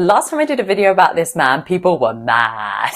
Last time I did a video about this man, people were mad.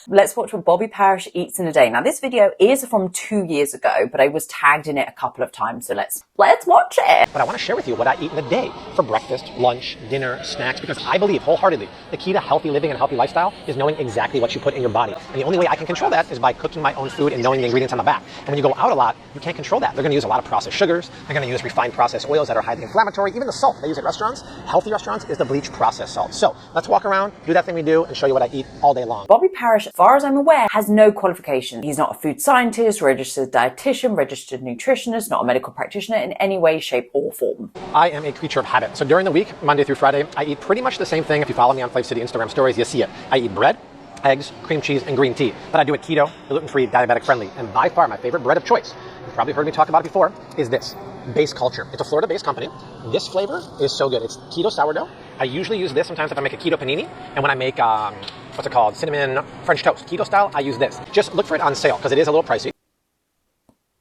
Let's watch what Bobby Parrish eats in a day. Now, this video is from 2 years ago, but I was tagged in it a couple of times, so let's watch it. But I want to share with you what I eat in a day for breakfast, lunch, dinner, snacks, because I believe wholeheartedly the key to healthy living and healthy lifestyle is knowing exactly what you put in your body. And the only way I can control that is by cooking my own food and knowing the ingredients on the back. And when you go out a lot, you can't control that. They're going to use a lot of processed sugars. They're going to use refined processed oils that are highly inflammatory. Even the salt they use at restaurants, healthy restaurants, is the bleached processed salt. So let's walk around, do that thing we do, and show you what I eat all day long. Bobby Parrish, as far as I'm aware, has no qualification. He's not a food scientist, registered dietitian, registered nutritionist, not a medical practitioner in any way, shape, or form. I am a creature of habit. So during the week, Monday through Friday, I eat pretty much the same thing. If you follow me on Flight City Instagram stories, you see it. I eat bread, eggs, cream cheese, and green tea. But I do it keto, gluten-free, diabetic friendly. And by far my favorite bread of choice, you've probably heard me talk about it before, is this, Base Culture. It's a Florida-based company. This flavor is so good. It's keto sourdough. I usually use this sometimes if I make a keto panini. And when I make, what's it called, cinnamon French toast, keto style, I use this. Just look for it on sale because it is a little pricey.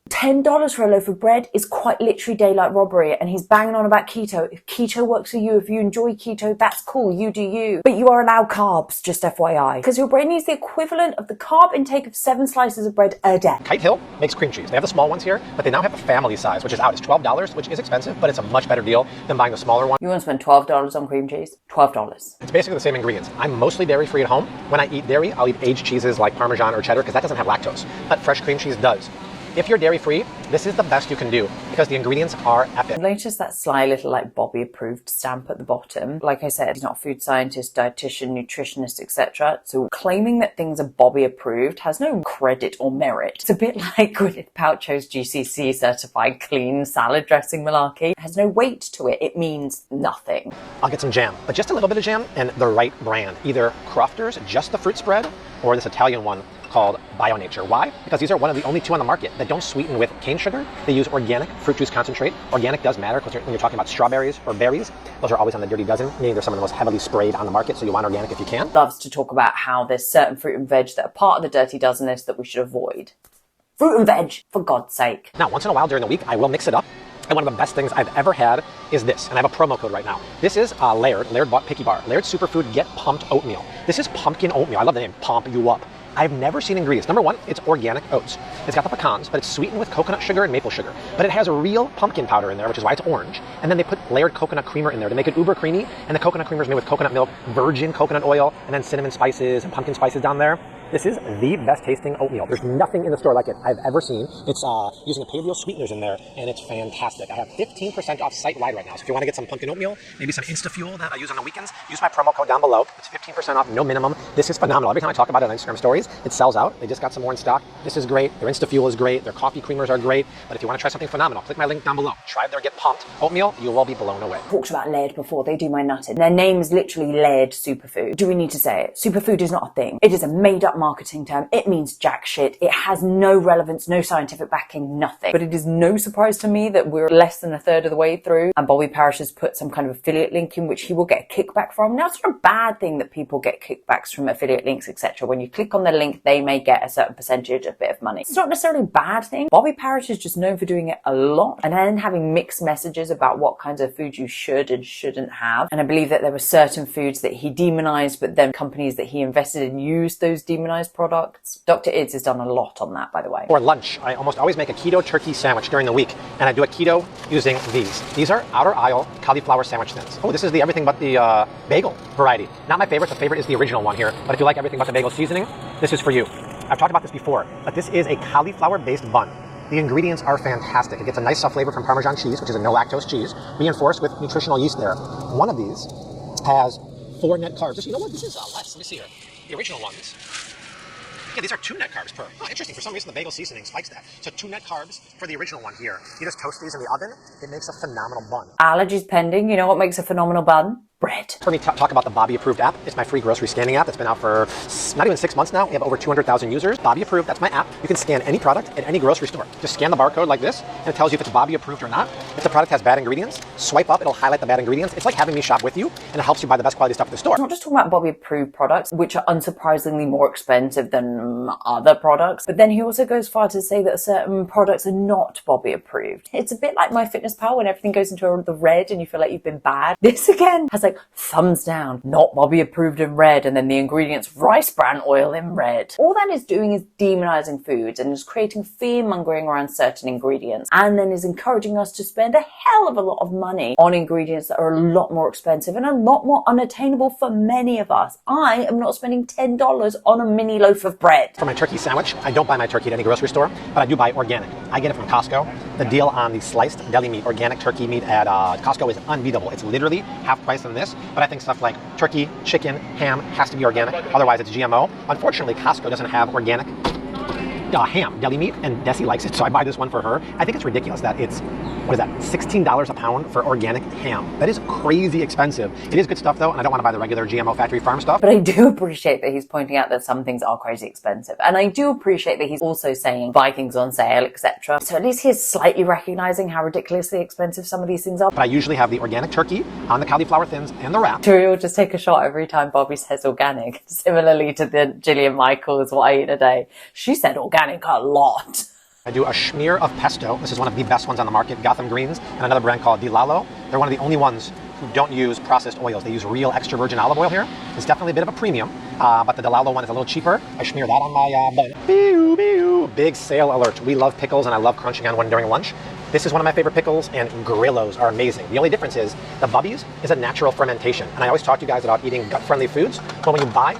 $10 for a loaf of bread is quite literally daylight robbery, and he's banging on about keto. If keto works for you, if you enjoy keto, that's cool, you do you. But you are allowed carbs, just FYI, because your brain needs the equivalent of the carb intake of 7 slices of bread a day. Kite Hill makes cream cheese. They have the small ones here, but they now have a family size, which is out. It's $12, which is expensive, but it's a much better deal than buying the smaller one. You want to spend $12 on cream cheese? $12. It's basically the same ingredients. I'm mostly dairy-free at home. When I eat dairy, I'll eat aged cheeses like Parmesan or cheddar because that doesn't have lactose, but fresh cream cheese does. If you're dairy-free, this is the best you can do because the ingredients are epic. Notice that sly little like Bobby approved stamp at the bottom. Like I said, he's not a food scientist, dietitian, nutritionist, etc. So claiming that things are Bobby approved has no credit or merit. It's a bit like Gwyneth Paltrow's GCC certified clean salad dressing malarkey. It has no weight to it. It means nothing. I'll get some jam, but just a little bit of jam and the right brand. Either Crofter's, just the fruit spread, or this Italian one called Bio Nature. Why? Because these are one of the only two on the market that don't sweeten with cane sugar. They use organic fruit juice concentrate. Organic does matter because when you're talking about strawberries or berries, those are always on the dirty dozen, meaning they're some of the most heavily sprayed on the market, so you want organic if you can. Loves to talk about how there's certain fruit and veg that are part of the dirty dozen list that we should avoid. Fruit and veg, for God's sake. Now, once in a while during the week, I will mix it up. And one of the best things I've ever had is this, and I have a promo code right now. This is Laird bought Picky Bar. Laird Superfood Get Pumped Oatmeal. This is pumpkin oatmeal. I love the name, Pump You Up. I've never seen ingredients. Number one, it's organic oats. It's got the pecans, but it's sweetened with coconut sugar and maple sugar. But it has a real pumpkin powder in there, which is why it's orange. And then they put layered coconut creamer in there to make it uber creamy. And the coconut creamer is made with coconut milk, virgin coconut oil, and then cinnamon spices and pumpkin spices down there. This is the best tasting oatmeal. There's nothing in the store like it I've ever seen. It's using a paleo sweeteners in there, and it's fantastic. I have 15% off site-wide right now. So if you want to get some pumpkin oatmeal, maybe some Insta-Fuel that I use on the weekends, use my promo code down below. It's 15% off, no minimum. This is phenomenal. Every time I talk about it on Instagram stories, it sells out. They just got some more in stock. This is great. Their Insta-Fuel is great. Their coffee creamers are great. But if you want to try something phenomenal, click my link down below. Try their Get Pumped Oatmeal. You will be blown away. Talked about Laird before. They do my nutting. Their name is literally Laird Superfood. Do we need to say it? Superfood is not a thing. It is a made-up marketing term. It means jack shit. It has no relevance, no scientific backing, nothing. But it is no surprise to me that we're less than a third of the way through and Bobby Parrish has put some kind of affiliate link in which he will get a kickback from. Now, it's not a bad thing that people get kickbacks from affiliate links, etc. When you click on the link, they may get a certain percentage, a bit of money. It's not necessarily a bad thing. Bobby Parrish is just known for doing it a lot and then having mixed messages about what kinds of food you should and shouldn't have. And I believe that there were certain foods that he demonized, but then companies that he invested in used those demonized products. Dr. Idz has done a lot on that, by the way. For lunch, I almost always make a keto turkey sandwich during the week, and I do it keto using these. These are outer aisle cauliflower sandwich thins. Oh, this is the everything but the bagel variety. Not my favorite. The favorite is the original one here, but if you like everything but the bagel seasoning, this is for you. I've talked about this before, but this is a cauliflower-based bun. The ingredients are fantastic. It gets a nice soft flavor from Parmesan cheese, which is a no-lactose cheese, reinforced with nutritional yeast there. One of these has 4 net carbs. You know what? This is less. Let me see here. The original ones. Yeah, these are 2 net carbs per. Oh, interesting. For some reason, the bagel seasoning spikes that. So 2 net carbs for the original one here. You just toast these in the oven. It makes a phenomenal bun. Allergies pending. You know what makes a phenomenal bun? Bread. For me to talk about the Bobby Approved app, it's my free grocery scanning app that's been out for not even 6 months now. We have over 200,000 users. Bobby Approved, that's my app. You can scan any product at any grocery store. Just scan the barcode like this, and it tells you if it's Bobby Approved or not. If the product has bad ingredients, swipe up, it'll highlight the bad ingredients. It's like having me shop with you, and it helps you buy the best quality stuff at the store. I'm not just talking about Bobby Approved products, which are unsurprisingly more expensive than other products, but then he also goes far to say that certain products are not Bobby Approved. It's a bit like MyFitnessPal when everything goes into the red and you feel like you've been bad. This again has like like thumbs down, not Bobby approved in red, and then the ingredients rice bran oil in red. All that is doing is demonizing foods and is creating fear mongering around certain ingredients, and then is encouraging us to spend a hell of a lot of money on ingredients that are a lot more expensive and a lot more unattainable for many of us. I am not spending $10 on a mini loaf of bread. For my turkey sandwich, I don't buy my turkey at any grocery store, but I do buy organic. I get it from Costco. The deal on the sliced deli meat, organic turkey meat at Costco is unbeatable. It's literally half price than this, but I think stuff like turkey, chicken, ham has to be organic. Otherwise, it's GMO. Unfortunately, Costco doesn't have organic ham, deli meat, and Desi likes it, so I buy this one for her. I think it's ridiculous that it's, what is that, $16 a pound for organic ham. That is crazy expensive. It is good stuff though, and I don't want to buy the regular GMO factory farm stuff. But I do appreciate that he's pointing out that some things are crazy expensive. And I do appreciate that he's also saying buy things on sale, etc. So at least he's slightly recognizing how ridiculously expensive some of these things are. But I usually have the organic turkey on the cauliflower thins and the wrap. Sure, you'll just take a shot every time Bobby says organic. Similarly to the Gillian Michaels, what I eat a day. She said organic a lot. I do a smear of pesto. This is one of the best ones on the market, Gotham Greens, and another brand called Di Lalo. They're one of the only ones who don't use processed oils. They use real extra virgin olive oil here. It's definitely a bit of a premium, but the Di Lalo one is a little cheaper. I smear that on my bun. Big sale alert. We love pickles, and I love crunching on one during lunch. This is one of my favorite pickles, and Grillos are amazing. The only difference is the Bubbies is a natural fermentation, and I always talk to you guys about eating gut-friendly foods, but when you buy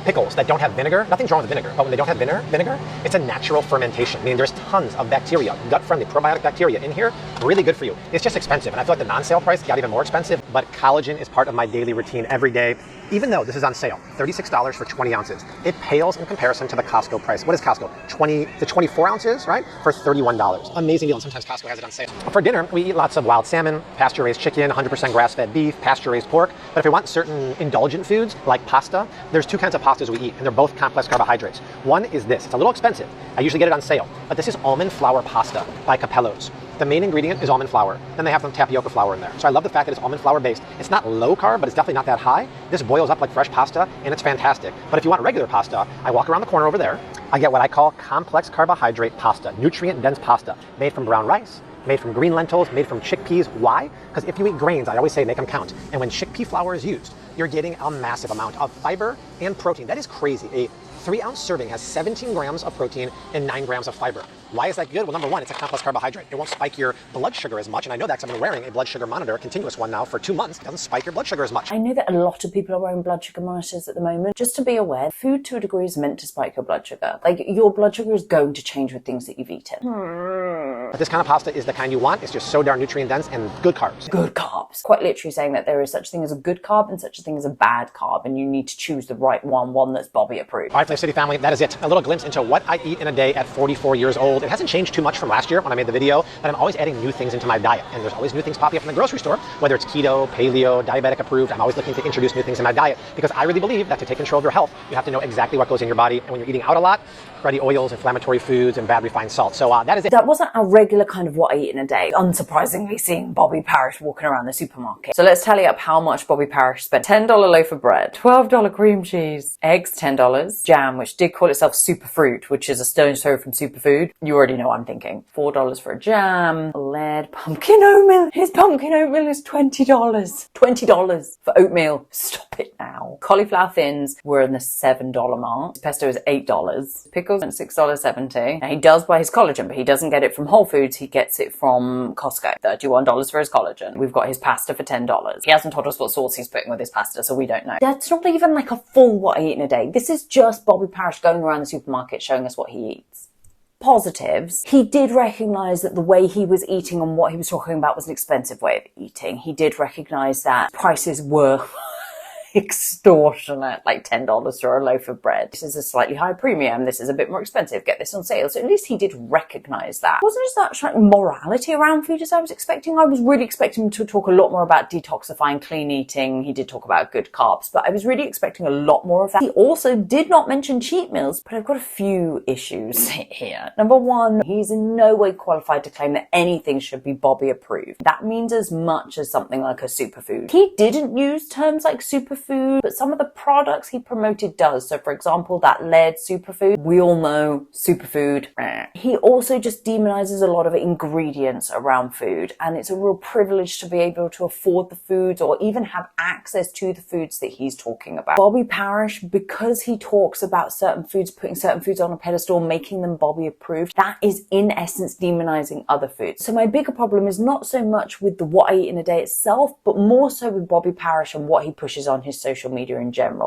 pickles that don't have vinegar, nothing's wrong with vinegar, but when they don't have vinegar, it's a natural fermentation, meaning there's tons of bacteria, gut-friendly probiotic bacteria in here, really good for you. It's just expensive, and I feel like the non-sale price got even more expensive, but collagen is part of my daily routine every day, even though this is on sale, $36 for 20 ounces. It pales in comparison to the Costco price. What is Costco? 20 to 24 ounces, right? For $31. Amazing deal, and sometimes Costco has it on sale. For dinner, we eat lots of wild salmon, pasture-raised chicken, 100% grass-fed beef, pasture-raised pork, but if we want certain indulgent foods, like pasta, there's two kinds of pastas we eat, and they're both complex carbohydrates. One is this. It's a little expensive. I usually get it on sale, but this is almond flour pasta by Capello's. The main ingredient is almond flour. Then they have some tapioca flour in there. So I love the fact that it's almond flour based. It's not low carb, but it's definitely not that high. This boils up like fresh pasta, and it's fantastic. But if you want regular pasta, I walk around the corner over there. I get what I call complex carbohydrate pasta, nutrient-dense pasta, made from brown rice, made from green lentils, made from chickpeas. Why? Because if you eat grains, I always say make them count. And when chickpea flour is used, you're getting a massive amount of fiber and protein. That is crazy. A 3-ounce serving has 17 grams of protein and 9 grams of fiber. Why is that good? Well, number one, it's a complex carbohydrate. It won't spike your blood sugar as much, and I know that because I've been wearing a blood sugar monitor, a continuous one now, for 2 months. It doesn't spike your blood sugar as much. I know that a lot of people are wearing blood sugar monitors at the moment. Just to be aware, food to a degree is meant to spike your blood sugar. Like, your blood sugar is going to change with things that you've eaten. But this kind of pasta is the kind you want. It's just so darn nutrient dense and good carbs. Good carbs. Quite literally saying that there is such a thing as a good carb and such a thing as a bad carb, and you need to choose the right one that's Bobby approved. All right, Flame City family, that is it. A little glimpse into what I eat in a day at 44 years old. It hasn't changed too much from last year when I made the video, but I'm always adding new things into my diet, and there's always new things popping up in the grocery store, whether it's keto, paleo, diabetic approved. I'm always looking to introduce new things in my diet because I really believe that to take control of your health, you have to know exactly what goes in your body, and when you're eating out a lot, ready oils, inflammatory foods, and bad refined salt. So that is it. That wasn't a regular kind of what I eat in a day. Unsurprisingly, seeing Bobby Parrish walking around the supermarket. So let's tally up how much Bobby Parrish spent. $10 loaf of bread, $12 cream cheese, eggs $10, jam, which did call itself superfruit, which is a stone's throw from superfood. You already know what I'm thinking. $4 for a jam, lead, pumpkin oatmeal. His pumpkin oatmeal is $20. $20 for oatmeal. Stop it now. Cauliflower thins were in the $7 mark. Pesto is $8. Pickles at $6.70. Now he does buy his collagen, but he doesn't get it from Whole Foods. He gets it from Costco. $31 for his collagen. We've got his pasta for $10. He hasn't told us what sauce he's putting with his pasta, so we don't know. That's not even like a full what I eat in a day. This is just Bobby Parrish going around the supermarket showing us what he eats. Positives. He did recognise that the way he was eating and what he was talking about was an expensive way of eating. He did recognise that prices were extortionate, like $10 for a loaf of bread. This is a slightly higher premium. This is a bit more expensive. Get this on sale. So at least he did recognise that. It wasn't as much like morality around food as I was expecting. I was really expecting him to talk a lot more about detoxifying, clean eating. He did talk about good carbs, but I was really expecting a lot more of that. He also did not mention cheat meals, but I've got a few issues here. Number one, he's in no way qualified to claim that anything should be Bobby approved. That means as much as something like a superfood. He didn't use terms like superfood superfood, but some of the products he promoted does. So for example, that Laird superfood, we all know superfood. He also just demonizes a lot of ingredients around food, and it's a real privilege to be able to afford the foods or even have access to the foods that he's talking about. Bobby Parrish, because he talks about certain foods, putting certain foods on a pedestal, making them Bobby approved, that is in essence demonizing other foods. So my bigger problem is not so much with the what I eat in a day itself, but more so with Bobby Parrish and what he pushes on his social media in general.